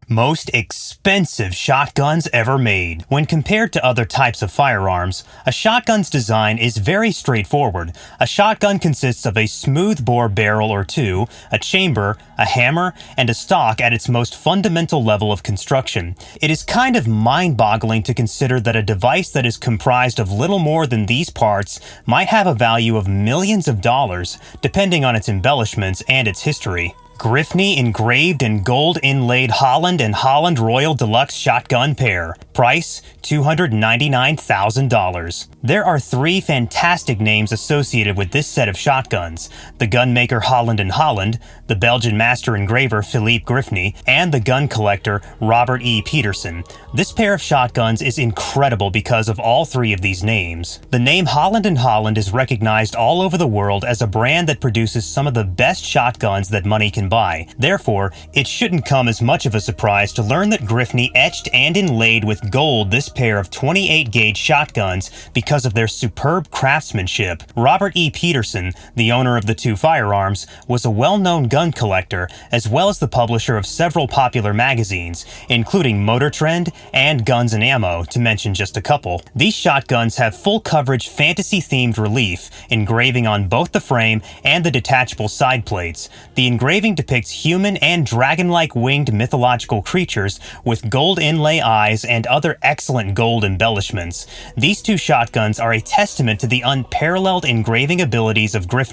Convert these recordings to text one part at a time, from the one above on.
Most expensive shotguns ever made. When compared to other types of firearms, a shotgun's design is very straightforward. A shotgun consists of a smoothbore barrel or two, a chamber, a hammer, and a stock at its most fundamental level of construction. It is kind of mind-boggling to consider that a device that is comprised of little more than these parts might have a value of millions of dollars, depending on its embellishments and its history. Griffin engraved in gold inlaid Holland and Holland Royal Deluxe Shotgun Pair. Price, $299,000. There are three fantastic names associated with this set of shotguns: the gunmaker Holland and Holland, the Belgian master engraver Philippe Griffin, and the gun collector Robert E. Peterson. This pair of shotguns is incredible because of all three of these names. The name Holland and Holland is recognized all over the world as a brand that produces some of the best shotguns that money can buy. Therefore, it shouldn't come as much of a surprise to learn that Griffin etched and inlaid with gold this pair of 28 gauge shotguns because of their superb craftsmanship. Robert E. Peterson, the owner of the two firearms, was a well-known gun collector as well as the publisher of several popular magazines, including Motor Trend and Guns and Ammo, to mention just a couple. These shotguns have full coverage fantasy-themed relief, engraving on both the frame and the detachable side plates. The engraving depicts human and dragon-like winged mythological creatures with gold inlay eyes and other excellent gold embellishments. These two shotguns are a testament to the unparalleled engraving abilities of Griffin,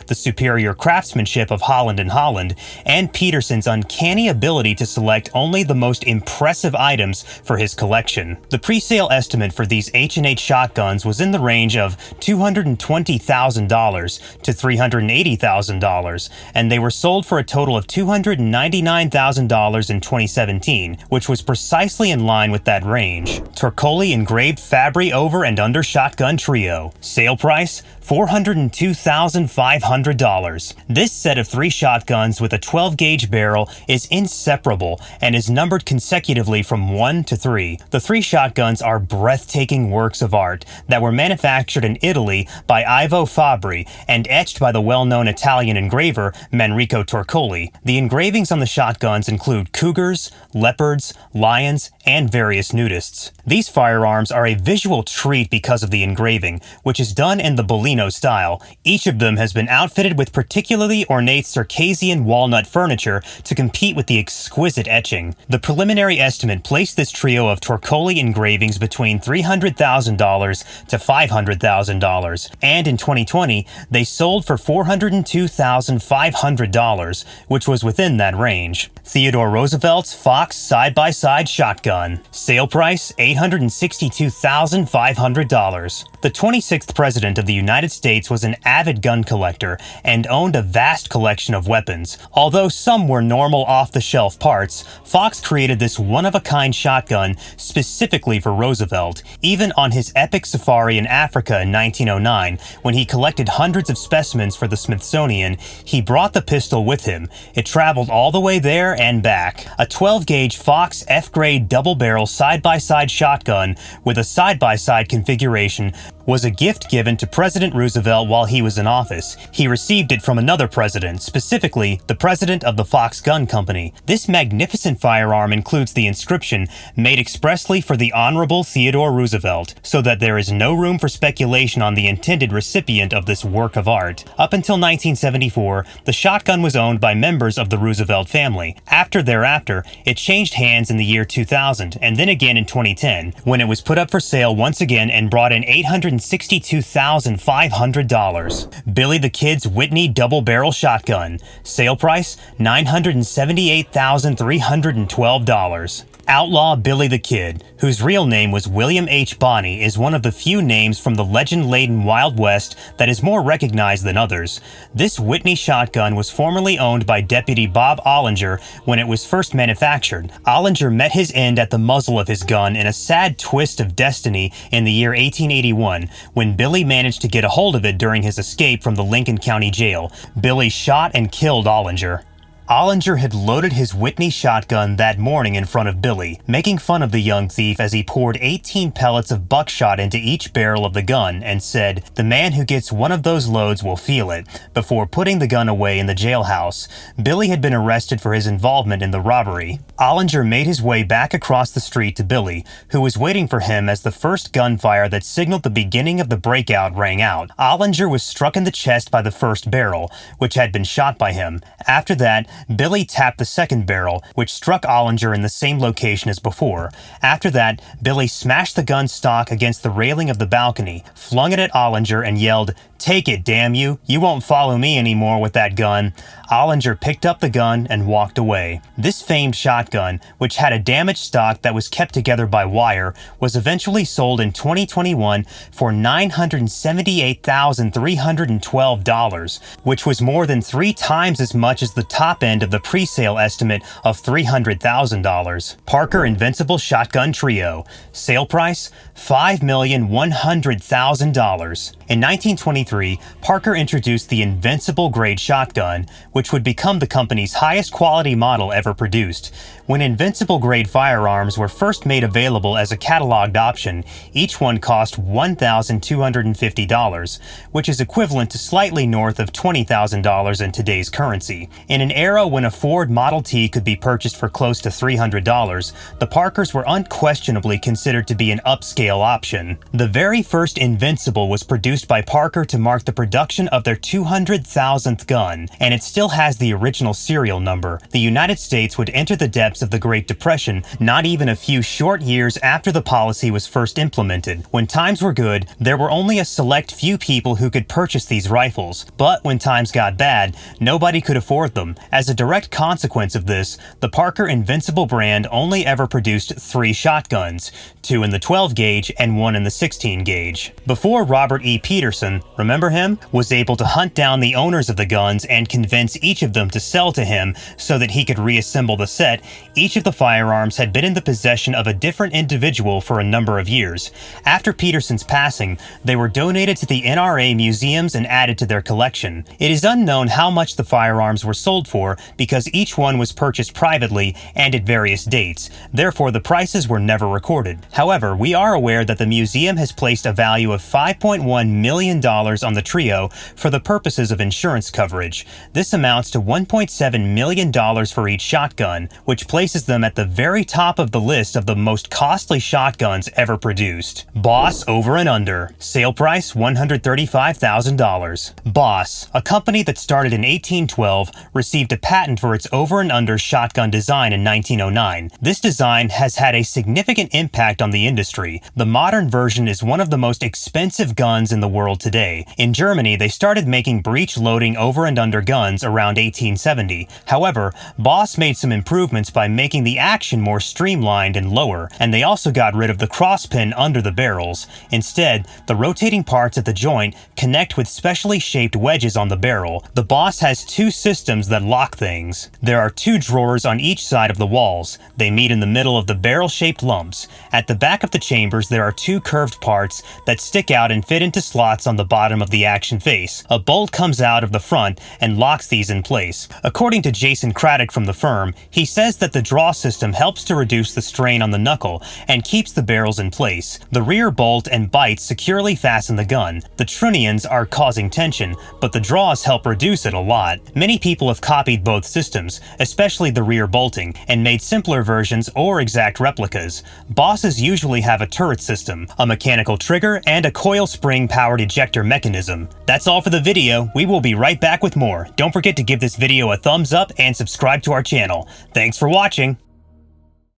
the superior craftsmanship of Holland and Holland, and Peterson's uncanny ability to select only the most impressive items for his collection. The pre-sale estimate for these H&H shotguns was in the range of $220,000 to $380,000, and they were sold for a total of $299,000 in 2017, which was precisely in line with that range. Torcoli engraved Fabry over and under shotgun trio. Sale price, $402,500. This set of three shotguns with a 12-gauge barrel is inseparable and is numbered consecutively from 1 to 3. The three shotguns are breathtaking works of art that were manufactured in Italy by Ivo Fabri and etched by the well-known Italian engraver Manrico Torcoli. The engravings on the shotguns include cougars, leopards, lions, and various nudists. These firearms are a visual treat because of the engraving, which is done in the Bellino style. Each of them has been outfitted with particularly ornate Circassian walnut furniture to compete with the exquisite etching. The preliminary estimate placed this trio of Torcoli engravings between $300,000 to $500,000, and in 2020, they sold for $402,500, which was within that range. Theodore Roosevelt's Fox side-by-side shotgun. Sale price, $862,500. The 26th President of the United States was an avid gun collector and owned a vast collection of weapons. Although some were normal off-the-shelf parts, Fox created this one-of-a-kind shotgun specifically for Roosevelt. Even on his epic safari in Africa in 1909, when he collected hundreds of specimens for the Smithsonian, he brought the pistol with him. It traveled all the way there and back. A 12-gauge Fox F-grade double-barrel side-by-side shotgun with a side-by-side configuration was a gift given to President Roosevelt while he was in office. He received it from another president, specifically the president of the Fox Gun Company. This magnificent firearm includes the inscription, "Made expressly for the Honorable Theodore Roosevelt," so that there is no room for speculation on the intended recipient of this work of art. Up until 1974, the shotgun was owned by members of the Roosevelt family. Thereafter, it changed hands in the year 2000, and then again in 2010, when it was put up for sale once again and brought in $862,500. Billy the Kid's Whitney double-barrel shotgun. Sale price, $978,312. Outlaw Billy the Kid, whose real name was William H. Bonney, is one of the few names from the legend-laden Wild West that is more recognized than others. This Whitney shotgun was formerly owned by Deputy Bob Ollinger when it was first manufactured. Ollinger met his end at the muzzle of his gun in a sad twist of destiny in the year 1881, when Billy managed to get a hold of it during his escape from the Lincoln County Jail. Billy shot and killed Ollinger. Ollinger had loaded his Whitney shotgun that morning in front of Billy, making fun of the young thief as he poured 18 pellets of buckshot into each barrel of the gun and said, "The man who gets one of those loads will feel it," before putting the gun away in the jailhouse. Billy had been arrested for his involvement in the robbery. Ollinger made his way back across the street to Billy, who was waiting for him as the first gunfire that signaled the beginning of the breakout rang out. Ollinger was struck in the chest by the first barrel, which had been shot by him. After that, Billy tapped the second barrel, which struck Ollinger in the same location as before. After that, Billy smashed the gun stock against the railing of the balcony, flung it at Ollinger, and yelled, "Take it, damn you! You won't follow me anymore with that gun." Ollinger picked up the gun and walked away. This famed shotgun, which had a damaged stock that was kept together by wire, was eventually sold in 2021 for $978,312, which was more than 3 times as much as the top end of the pre-sale estimate of $300,000. Parker Invincible Shotgun Trio. Sale price, $5,100,000. In 1923, Parker introduced the Invincible grade shotgun, which would become the company's highest quality model ever produced. When Invincible grade firearms were first made available as a cataloged option, each one cost $1,250, which is equivalent to slightly north of $20,000 in today's currency. In an era when a Ford Model T could be purchased for close to $300, the Parkers were unquestionably considered to be an upscale option. The very first Invincible was produced by Parker to mark the production of their 200,000th gun, and it still has the original serial number. The United States would enter the depths of the Great Depression not even a few short years after the policy was first implemented. When times were good, there were only a select few people who could purchase these rifles, but when times got bad, nobody could afford them. As a direct consequence of this, the Parker Invincible brand only ever produced 3 shotguns, 2 in the 12 gauge and 1 in the 16 gauge. Before Robert E. Peterson, remember him, was able to hunt down the owners of the guns and convince each of them to sell to him so that he could reassemble the set, each of the firearms had been in the possession of a different individual for a number of years. After Peterson's passing, they were donated to the NRA museums and added to their collection. It is unknown how much the firearms were sold for because each one was purchased privately and at various dates. Therefore, the prices were never recorded. However, we are aware that the museum has placed a value of $5.1 million on the trio for the purposes of insurance coverage. This amounts to $1.7 million for each shotgun, which places them at the very top of the list of the most costly shotguns ever produced. Boss Over and Under. Sale price $135,000. Boss, a company that started in 1812, received a patent for its over and under shotgun design in 1909. This design has had a significant impact on the industry. The modern version is one of the most expensive guns in the world today. In Germany, they started making breech-loading over and under guns around 1870. However, Boss made some improvements by making the action more streamlined and lower, and they also got rid of the crosspin under the barrels. Instead, the rotating parts at the joint connect with specially shaped wedges on the barrel. The Boss has 2 systems that lock things. There are 2 drawers on each side of the walls. They meet in the middle of the barrel-shaped lumps. At the back of the chambers, there are 2 curved parts that stick out and fit into slots on the bottom of the action face. A bolt comes out of the front and locks these in place. According to Jason Craddock from the firm, he says that the draw system helps to reduce the strain on the knuckle and keeps the barrels in place. The rear bolt and bites securely fasten the gun. The trunnions are causing tension, but the draws help reduce it a lot. Many people have copied both systems, especially the rear bolting, and made simpler versions or exact replicas. Bosses usually have a turret system, a mechanical trigger, and a coil spring-powered ejector mechanism. That's all for the video. We will be right back with more. Don't forget to give this video a thumbs up and subscribe to our channel. Thanks for watching.